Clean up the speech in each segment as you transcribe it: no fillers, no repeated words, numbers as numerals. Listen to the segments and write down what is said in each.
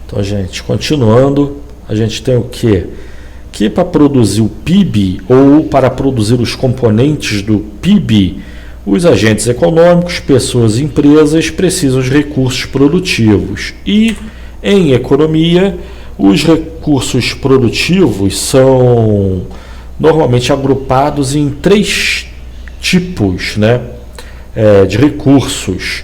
Então, gente, continuando, a gente tem o quê? Que para produzir o PIB ou para produzir os componentes do PIB, os agentes econômicos, pessoas e empresas precisam de recursos produtivos. E, em economia, os recursos produtivos são normalmente agrupados em 3 tipos, né, de recursos.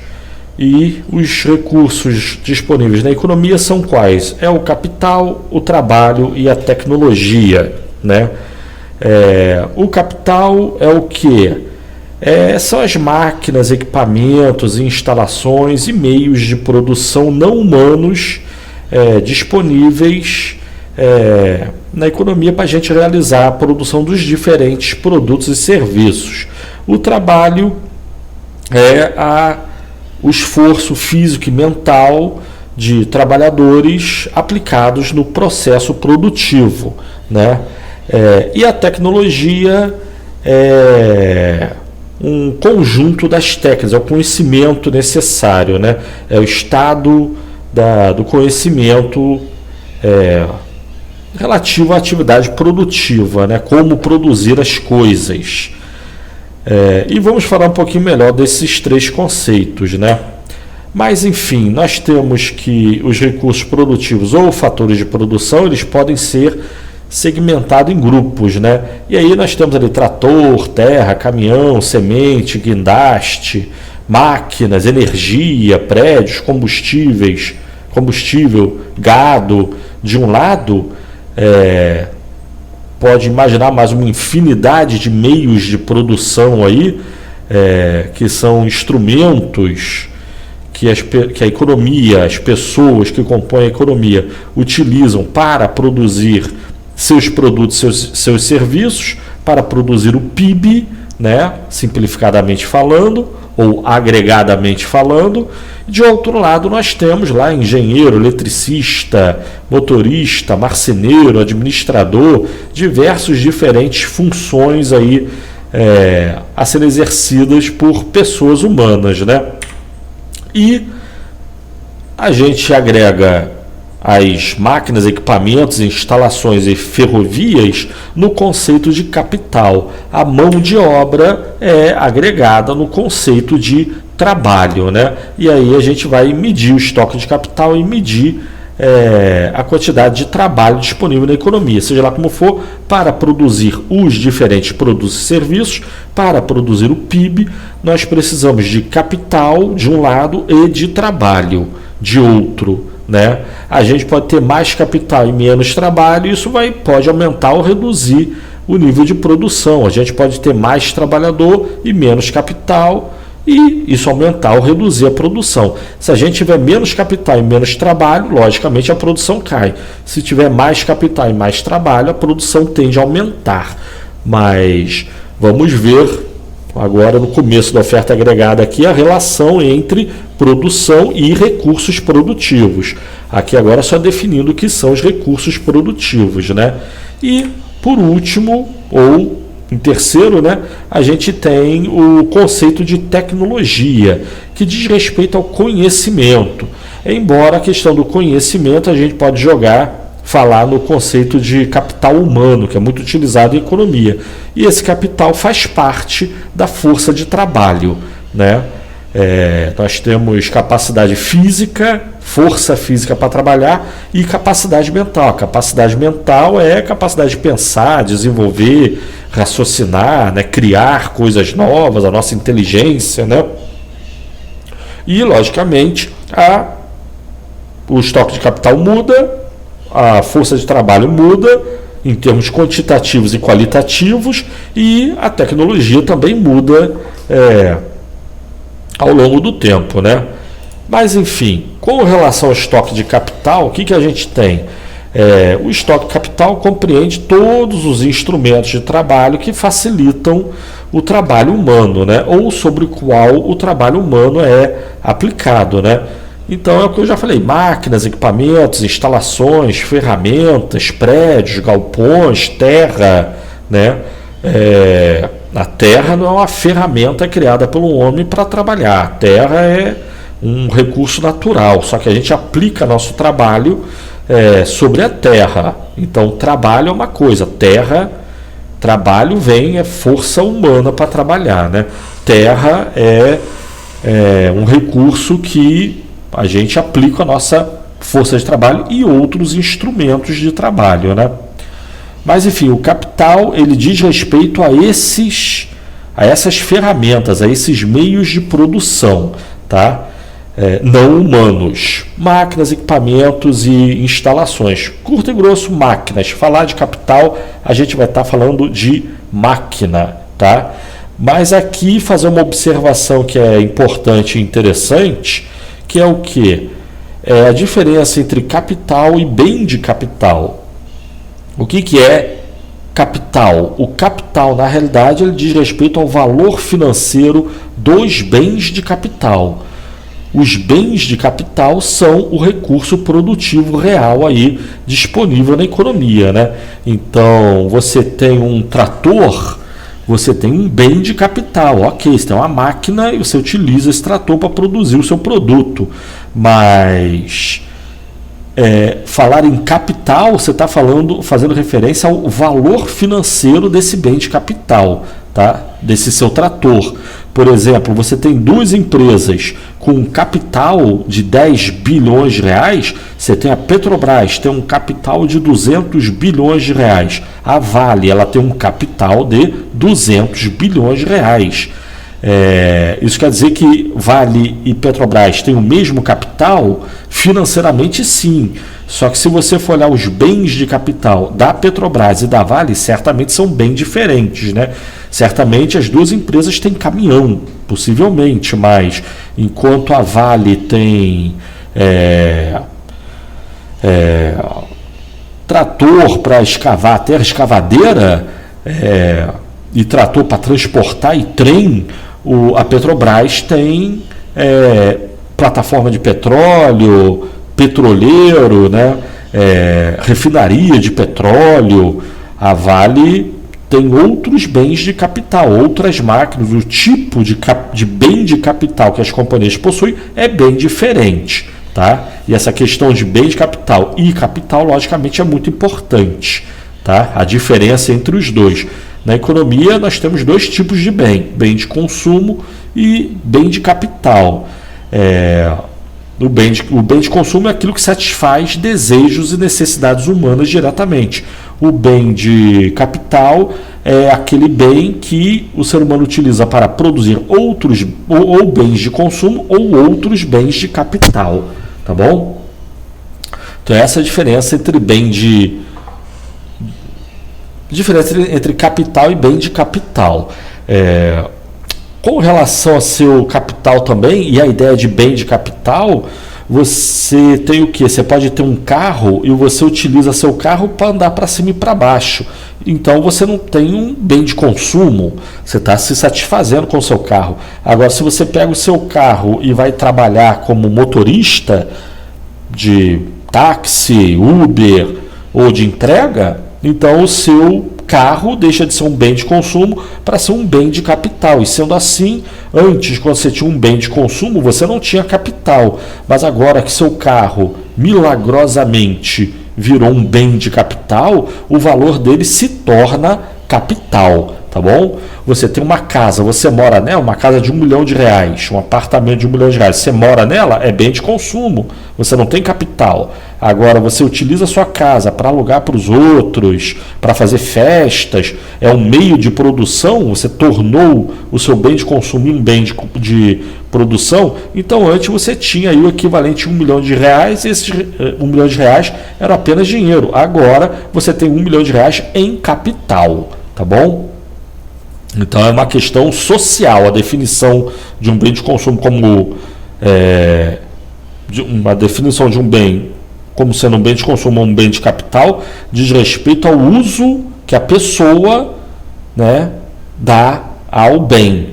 E os recursos disponíveis na economia são quais? É o capital, o trabalho e a tecnologia, né? O capital é o quê? São as máquinas, equipamentos, instalações e meios de produção não humanos disponíveis na economia para a gente realizar a produção dos diferentes produtos e serviços. O trabalho é o esforço físico e mental de trabalhadores aplicados no processo produtivo, né? E a tecnologia é um conjunto das técnicas, é o conhecimento necessário, né? É o estado do conhecimento relativo à atividade produtiva, né? Como produzir as coisas. E vamos falar um pouquinho melhor desses 3 conceitos, né? Mas, enfim, nós temos que os recursos produtivos ou fatores de produção, eles podem ser segmentados em grupos, né? E aí nós temos ali trator, terra, caminhão, semente, guindaste, máquinas, energia, prédios, combustível, gado. De um lado, pode imaginar mais uma infinidade de meios de produção aí, que são instrumentos que a economia, as pessoas que compõem a economia utilizam para produzir seus produtos, seus serviços, para produzir o PIB, né, simplificadamente falando, ou agregadamente falando. De outro lado, nós temos lá engenheiro, eletricista, motorista, marceneiro, administrador, diversos diferentes funções aí a serem exercidas por pessoas humanas, né? E a gente agrega as máquinas, equipamentos, instalações e ferrovias no conceito de capital. A mão de obra é agregada no conceito de trabalho, né? E aí a gente vai medir o estoque de capital e medir a quantidade de trabalho disponível na economia, seja lá como for, para produzir os diferentes produtos e serviços. Para produzir o PIB, nós precisamos de capital de um lado e de trabalho de outro, né? A gente pode ter mais capital e menos trabalho, isso pode aumentar ou reduzir o nível de produção. A gente pode ter mais trabalhador e menos capital, e isso aumentar ou reduzir a produção. Se a gente tiver menos capital e menos trabalho, logicamente a produção cai. Se tiver mais capital e mais trabalho, a produção tende a aumentar. Mas vamos ver agora, no começo da oferta agregada aqui, a relação entre produção e recursos produtivos. Aqui agora só definindo o que são os recursos produtivos, né? E por último, ou em terceiro, né, a gente tem o conceito de tecnologia, que diz respeito ao conhecimento. Embora a questão do conhecimento a gente pode falar no conceito de capital humano, que é muito utilizado em economia. E esse capital faz parte da força de trabalho, né? Nós temos capacidade física, força física para trabalhar, e capacidade mental. A capacidade mental é a capacidade de pensar, desenvolver, raciocinar, né? Criar coisas novas, a nossa inteligência, né? E, logicamente, o estoque de capital muda, a força de trabalho muda em termos quantitativos e qualitativos, e a tecnologia também muda ao longo do tempo, né? Mas, enfim, com relação ao estoque de capital, o que a gente tem? O estoque de capital compreende todos os instrumentos de trabalho que facilitam o trabalho humano, né? Ou sobre o qual o trabalho humano é aplicado, né? Então é o que eu já falei: máquinas, equipamentos, instalações, ferramentas, prédios, galpões, terra, né? A terra não é uma ferramenta criada pelo homem para trabalhar. A terra é um recurso natural, só que a gente aplica nosso trabalho sobre a terra. Então, trabalho é uma coisa, trabalho é força humana para trabalhar, né? Terra é um recurso que a gente aplica a nossa força de trabalho e outros instrumentos de trabalho, né? Mas, enfim, o capital, ele diz respeito a essas ferramentas, a esses meios de produção, tá? Não humanos, máquinas, equipamentos e instalações. Curto e grosso, máquinas. Falar de capital, a gente vai estar falando de máquina, tá? Mas aqui fazer uma observação que é importante e interessante, que é o quê? É a diferença entre capital e bem de capital. O que é capital? O capital, na realidade, ele diz respeito ao valor financeiro dos bens de capital. Os bens de capital são o recurso produtivo real aí disponível na economia, né? Então, você tem um trator, você tem um bem de capital, ok, você tem uma máquina e você utiliza esse trator para produzir o seu produto, mas falar em capital, você está fazendo referência ao valor financeiro desse bem de capital, tá? Desse seu trator. Por exemplo, você tem duas empresas com um capital de 10 bilhões de reais, você tem a Petrobras, tem um capital de 200 bilhões de reais. A Vale, ela tem um capital de 200 bilhões de reais. Isso quer dizer que Vale e Petrobras têm o mesmo capital? Financeiramente, sim. Só que se você for olhar os bens de capital da Petrobras e da Vale, certamente são bem diferentes, né? Certamente as duas empresas têm caminhão, possivelmente, mas enquanto a Vale tem trator para escavar, terra escavadeira e trator para transportar e trem, a Petrobras tem plataforma de petróleo, petroleiro, né? Refinaria de petróleo. A Vale tem outros bens de capital, outras máquinas. O tipo de bem de capital que as companhias possuem é bem diferente, tá? E essa questão de bem de capital e capital, logicamente, é muito importante, tá? A diferença entre os dois. Na economia, nós temos dois tipos de bem de consumo e bem de capital. O bem de consumo é aquilo que satisfaz desejos e necessidades humanas diretamente. O bem de capital é aquele bem que o ser humano utiliza para produzir outros ou bens de consumo ou outros bens de capital, tá bom? Então essa é a diferença entre entre capital e bem de capital. Com relação a seu capital também, e a ideia de bem de capital, você tem o quê? Você pode ter um carro e você utiliza seu carro para andar para cima e para baixo. Então você não tem um bem de consumo, você está se satisfazendo com o seu carro. Agora, se você pega o seu carro e vai trabalhar como motorista de táxi, Uber ou de entrega, então o seu carro deixa de ser um bem de consumo para ser um bem de capital. E sendo assim, antes, quando você tinha um bem de consumo, você não tinha capital. Mas agora que seu carro milagrosamente virou um bem de capital, o valor dele se torna capital, tá bom? Você tem uma casa, você mora nela, uma casa de R$1 milhão, um apartamento de R$1 milhão, você mora nela, é bem de consumo, você não tem capital. Agora você utiliza a sua casa para alugar para os outros, para fazer festas, é um meio de produção, você tornou o seu bem de consumo em um bem de produção. Então antes você tinha aí o equivalente a R$1 milhão, e esse R$1 milhão era apenas dinheiro. Agora você tem R$1 milhão em capital, tá bom? Então é uma questão social, a definição de um bem de consumo como uma definição de um bem como sendo um bem de consumo ou um bem de capital diz respeito ao uso que a pessoa, né, dá ao bem,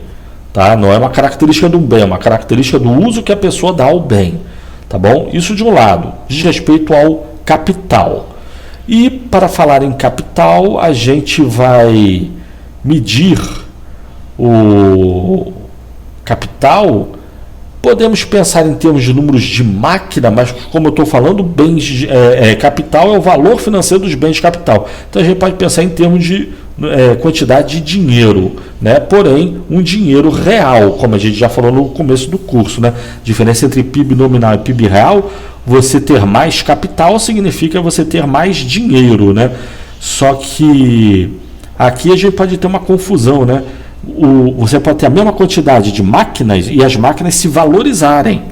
tá? Não é uma característica do bem, é uma característica do uso que a pessoa dá ao bem, tá bom? Isso de um lado, diz respeito ao capital. E para falar em capital, a gente vai medir o capital Podemos pensar em termos de números de máquina, mas como eu estou falando, bens capital é o valor financeiro dos bens de capital. Então a gente pode pensar em termos de quantidade de dinheiro, né? Porém, um dinheiro real, como a gente já falou no começo do curso, né? Diferença entre PIB nominal e PIB real, você ter mais capital significa você ter mais dinheiro, né? Só que aqui a gente pode ter uma confusão, né? Você pode ter a mesma quantidade de máquinas e as máquinas se valorizarem,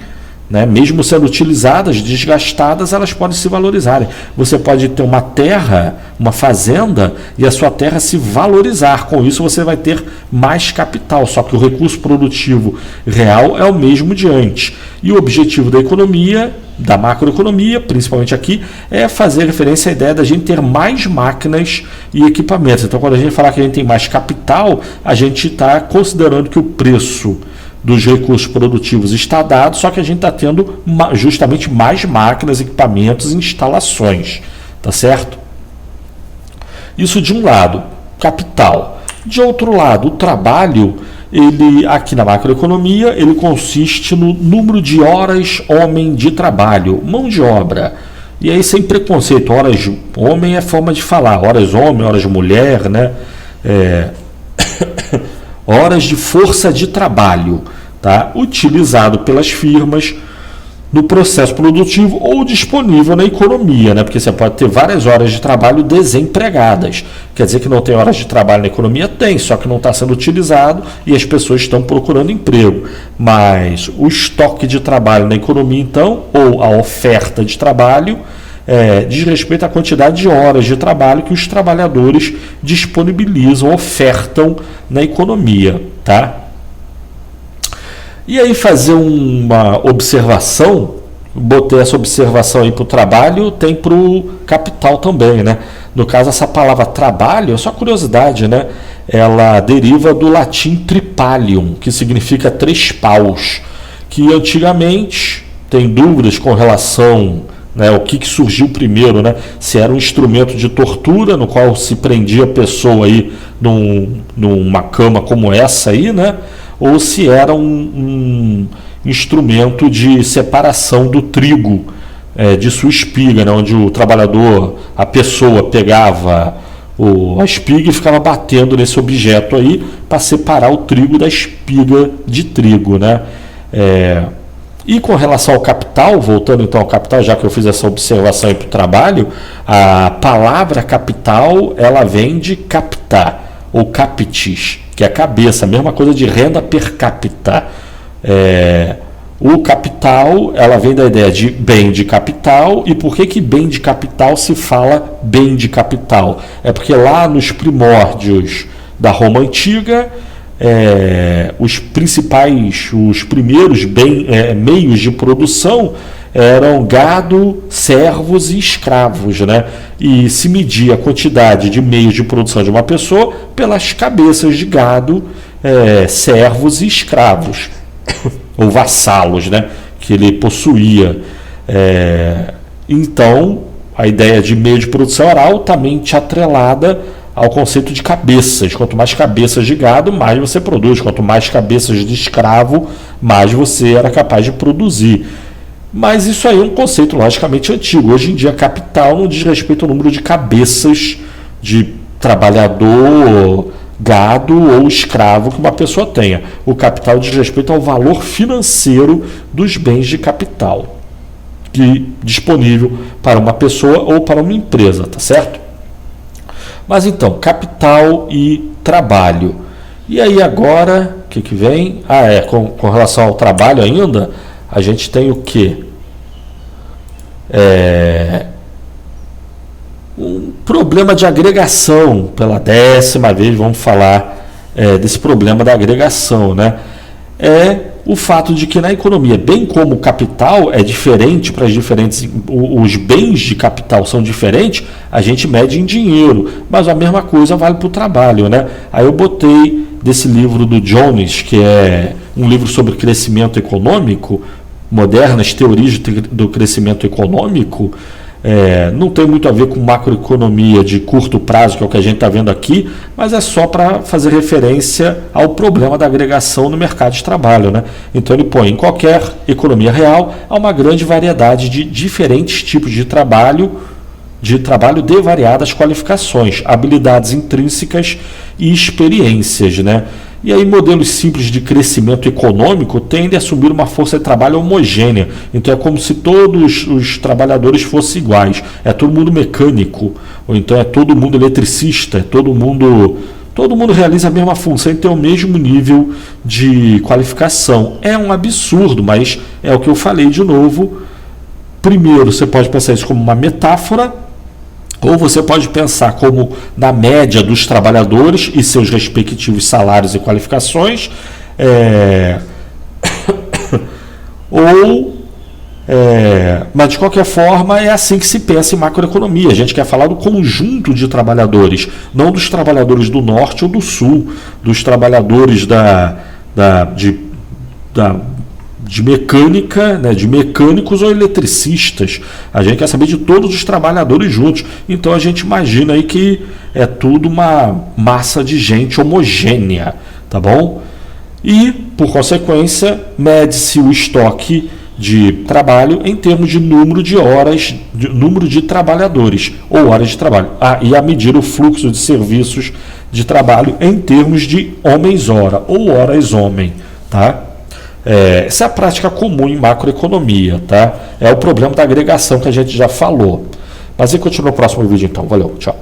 né? Mesmo sendo utilizadas, desgastadas, elas podem se valorizarem. Você pode ter uma terra, uma fazenda, e a sua terra se valorizar. Com isso você vai ter mais capital, só que o recurso produtivo real é o mesmo de antes. E o objetivo da economia, da macroeconomia, principalmente aqui, é fazer referência à ideia da gente ter mais máquinas e equipamentos. Então, quando a gente falar que a gente tem mais capital, a gente está considerando que o preço dos recursos produtivos está dado, só que a gente está tendo justamente mais máquinas, equipamentos e instalações, tá certo? Isso de um lado, capital. De outro lado, o trabalho, ele aqui na macroeconomia, ele consiste no número de horas homem de trabalho, mão de obra. E aí sem preconceito, horas homem é forma de falar, horas homem, horas mulher, né? Horas de força de trabalho, tá? Utilizado pelas firmas no processo produtivo ou disponível na economia, né? Porque você pode ter várias horas de trabalho desempregadas. Quer dizer que não tem horas de trabalho na economia? Tem, só que não está sendo utilizado e as pessoas estão procurando emprego. Mas o estoque de trabalho na economia, então, ou a oferta de trabalho, diz respeito à quantidade de horas de trabalho que os trabalhadores disponibilizam, ofertam na economia, tá? E aí fazer uma observação, botei essa observação aí para o trabalho, tem para o capital também, né? No caso, essa palavra trabalho, é só curiosidade, né? Ela deriva do latim tripalium, que significa 3 paus, que antigamente tem dúvidas com relação, né, o que surgiu primeiro, né? Se era um instrumento de tortura, no qual se prendia a pessoa aí numa cama como essa aí, né? Ou se era um instrumento de separação do trigo de sua espiga, né? Onde o trabalhador, a pessoa pegava a espiga e ficava batendo nesse objeto aí para separar o trigo da espiga de trigo, né? E com relação ao capital, voltando então ao capital, já que eu fiz essa observação aí para o trabalho, a palavra capital, ela vem de captar, ou capitis, que é a cabeça, a mesma coisa de renda per capita. O capital, ela vem da ideia de bem de capital. E por que bem de capital se fala bem de capital? É porque lá nos primórdios da Roma Antiga, os primeiros meios de produção eram gado, servos e escravos, né? E se media a quantidade de meios de produção de uma pessoa pelas cabeças de gado, servos e escravos, ou vassalos, né? Que ele possuía. Então, a ideia de meio de produção era altamente atrelada ao conceito de cabeças. Quanto mais cabeças de gado, mais você produz. Quanto mais cabeças de escravo, mais você era capaz de produzir. Mas isso aí é um conceito logicamente antigo. Hoje em dia, capital não diz respeito ao número de cabeças de trabalhador, gado ou escravo que uma pessoa tenha. O capital diz respeito ao valor financeiro dos bens de capital disponível para uma pessoa ou para uma empresa, tá certo? Mas então, capital e trabalho. E aí agora, o que vem? Com relação ao trabalho ainda, a gente tem o quê? Um problema de agregação. Pela 10ª vez vamos falar desse problema da agregação, né? O fato de que na economia, bem como o capital é diferente para os bens de capital são diferentes, a gente mede em dinheiro, mas a mesma coisa vale para o trabalho, né? Aí eu botei desse livro do Jones, que é um livro sobre crescimento econômico, modernas teorias do crescimento econômico, Não tem muito a ver com macroeconomia de curto prazo, que é o que a gente está vendo aqui, mas é só para fazer referência ao problema da agregação no mercado de trabalho, né? Então ele põe: em qualquer economia real, há uma grande variedade de diferentes tipos de trabalho de variadas qualificações, habilidades intrínsecas e experiências, né? E aí modelos simples de crescimento econômico tendem a assumir uma força de trabalho homogênea. Então é como se todos os trabalhadores fossem iguais. É todo mundo mecânico, ou então é todo mundo eletricista, todo mundo realiza a mesma função e tem o mesmo nível de qualificação. É um absurdo, mas é o que eu falei de novo. Primeiro, você pode pensar isso como uma metáfora, ou você pode pensar como na média dos trabalhadores e seus respectivos salários e qualificações, mas de qualquer forma é assim que se pensa em macroeconomia. A gente quer falar do conjunto de trabalhadores, não dos trabalhadores do norte ou do sul, dos trabalhadores de mecânica, né, de mecânicos ou eletricistas. A gente quer saber de todos os trabalhadores juntos. Então a gente imagina aí que é tudo uma massa de gente homogênea, tá bom? E, por consequência, mede-se o estoque de trabalho em termos de número de horas, número de trabalhadores ou horas de trabalho. E a medir o fluxo de serviços de trabalho em termos de homens-hora ou horas-homem, tá? Essa é a prática comum em macroeconomia, tá? É o problema da agregação que a gente já falou. Mas aí continua no próximo vídeo então. Valeu, tchau.